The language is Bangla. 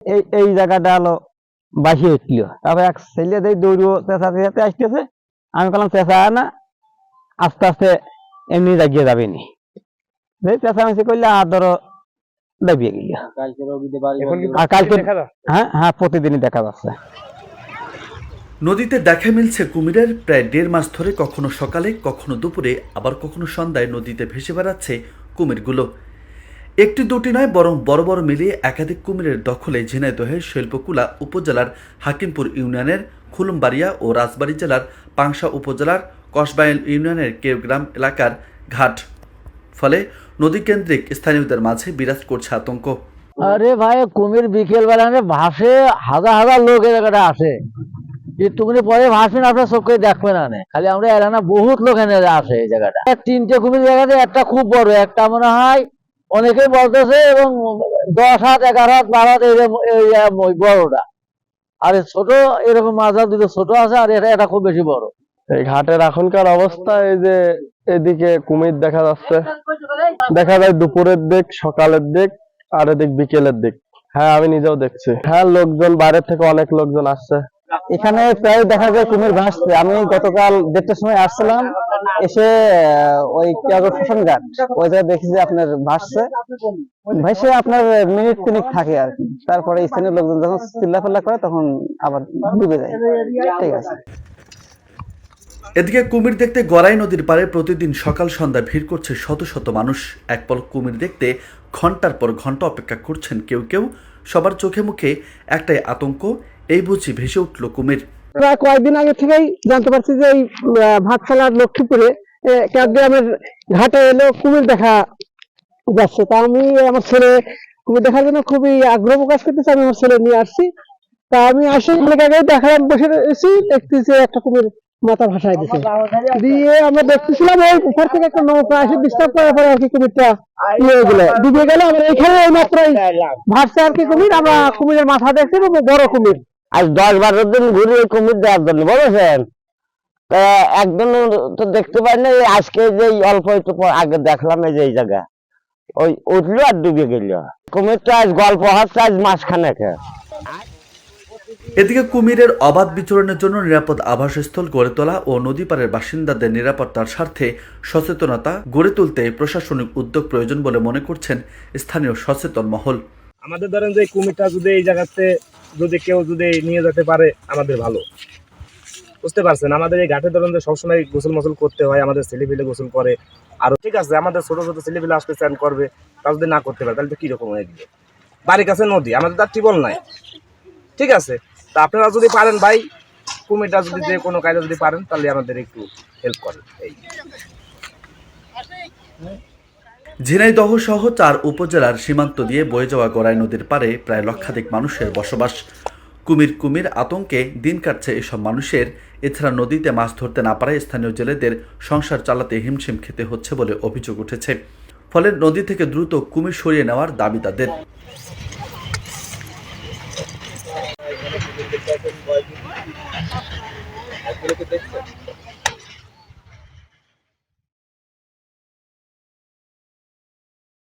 এই এই জায়গাটা হলো বাসি হচ্ছিল, তারপর এক ছেলে দেয় দৌড়িও চেঁচা চেঁচাতে আসতেছে। আমি বললাম চেঁচা না, আস্তে আস্তে এমনি দাগিয়ে যাবে নি, চেঁচামেচি করলে আর ধরো দাবিয়ে গেল। আর কালকে হ্যাঁ হ্যাঁ প্রতিদিনই দেখা যাচ্ছে। নদীতে দেখা মিলছে কুমিরের প্রায় 1.5 মাস ধরে, কখনো সকালে, কখনো দুপুরে, আবার কখনো সন্ধ্যায় নদীতে ভেসে বেড়াচ্ছে কুমিরগুলো। একটি দুটি নয়, বরং বড় বড় মিলিয়ে একাধিক কুমিরের দখলে ঝিনাইদহের শৈলকুলা উপজেলার হাকিমপুর ইউনিয়নের খুলুমবাড়িয়া ও রাজবাড়ী জেলার পাংশা উপজেলার কসবাইল ইউনিয়নের কেওগ্রাম এলাকার ঘাট। ফলে নদীকেন্দ্রিক স্থানীয়দের মাঝে বিরাজ করছে আতঙ্ক। আরে ভাই, কুমির বিকেল বেলা ভাসে, হাজার হাজার লোক এই জায়গাটা আসে। একটুখানি পরে ভাসবেন, আপনার চোখে দেখবেন না, খালি আমরা এলাকা বহুত লোক এনে আসে এই জায়গাটা। 3টে কুমির জায়গাতে, একটা খুব বড়, একটা মনে হয় অনেকেই বলতেছে এবং 10 হাত 11 হাত 12 হাত এরকম বড়টা, আর ছোট এরকম মাঝার দুটো ছোট আছে, আর এটা খুব বেশি বড়। এই ঘাটের এখনকার অবস্থা এই যে এদিকে কুমির দেখা যাচ্ছে, দেখা যায় দুপুরের দিক, সকালের দিক, আর এদিক বিকেলের দিক। হ্যাঁ আমি নিজেও দেখছি। হ্যাঁ লোকজন বাইরে থেকে অনেক লোকজন আসছে এখানে, প্রায় দেখা যায় কুমির ভাসছে। আমি গতকাল 1:30টার সময় আসছিলাম, এসে ওই শ্মশান ঘাট ওই জায়গায় দেখি যে আপনার ভাসছে, ভাসে আপনার মিনিট 3 থাকে আর কি। তারপরে স্থানীয় লোকজন যখন চিল্লাফাল্লা করে তখন আবার ডুবে যায়। ঠিক আছে। এদিকে কুমির দেখতে গড়াই নদীর পাড়ে প্রতিদিন সকাল সন্ধ্যা ভিড় করছে শত শত মানুষ। এক পলক কুমির দেখতে ঘন্টার পর ঘন্টা অপেক্ষা করছেন কেউ কেউ। সবার চোখে মুখে একটাই আতঙ্ক, এই বুঝি ভেসে উঠল কুমির। প্রায় কয়েকদিন আগে থেকেই জানতে পারছি যে এই ভাতশালার লক্ষ্মীপুরে গ্রামের ঘাটে এলো কুমির দেখা যাচ্ছে। তা আমি আমার ছেলে কুমির দেখার জন্য খুবই আগ্রহ প্রকাশ করতেছি, আমি আমার ছেলে নিয়ে আসছি। তা আমি আসি অনেক আগে দেখলাম, বসে এসেছি, দেখতেছি একটা কুমির মাথা ভাসায় দিচ্ছে। দিয়ে আমরা দেখতেছিলাম ওই উপর থেকে একটা নৌকা এসে ডিস্টার্ব করার পরে আর কি কুমিরটা ডুবে গেল। আমরা এখানে ওই মাত্রই ভাসছে আর কি কুমির। আমরা কুমিরের মাথা দেখছি, বড় কুমির। আজ 10-12 দিন ঘুরে কুমির দেওয়ার জন্য বলেছেন, একদম তো দেখতে পাই না। আজকে যে অল্প একটু আগে দেখলাম এই যে এই জায়গা ওই উঠলো আর ডুবে গেল। কুমিরটা আজ গল্প হচ্ছে, আজ মাসখানেক। এদিকে কুমিরের অবাধ বিচরণের জন্য নিরাপদ আবাসস্থল গড়ে তোলা ও নদী পাড়ের বাসিন্দাদের নিরাপত্তার স্বার্থে সচেতনতা গড়ে তুলতে প্রশাসনিক উদ্যোগ প্রয়োজন বলে মনে করছেন স্থানীয় সচেতন মহল। আমাদের ধরেন যে কুমিরটা যদি এই জায়গাতে যদি কেউ যদি নিয়ে যেতে পারে আমাদের ভালো, বুঝতে পারছেন। আমাদের এই ঘাটে ধরেন যে সবসময় গোসল মোসল করতে হয়, আমাদের ছেলেপিলে গোসল করে। আর ঠিক আছে, আমাদের ছোট ছোট ছেলেপিলে আসতে চান করবে, তা যদি না করতে পারে তাহলে তো কিরকম হয়ে গেলে। বাড়ির কাছে নদী, আমাদের তার টিবল নাই, ঠিক আছে। তা আপনারা যদি পারেন ভাই, কুমিরটা যদি যে কোনো কাজে যদি পারেন তাহলে আমাদের একটু হেল্প করেন। এই ঝিনাইদহ সহ 4 উপজেলার সীমান্ত দিয়ে বয়ে যাওয়া গড়াই নদীর পাড়ে প্রায় লক্ষাধিক মানুষের বসবাস। কুমির আতঙ্কে দিন কাটছে এসব মানুষের। এছাড়া নদীতে মাছ ধরতে না পারায় স্থানীয় জেলেদের সংসার চালাতে হিমশিম খেতে হচ্ছে বলে অভিযোগ উঠেছে। ফলে নদী থেকে দ্রুত কুমির সরিয়ে নেওয়ার দাবি তাদের।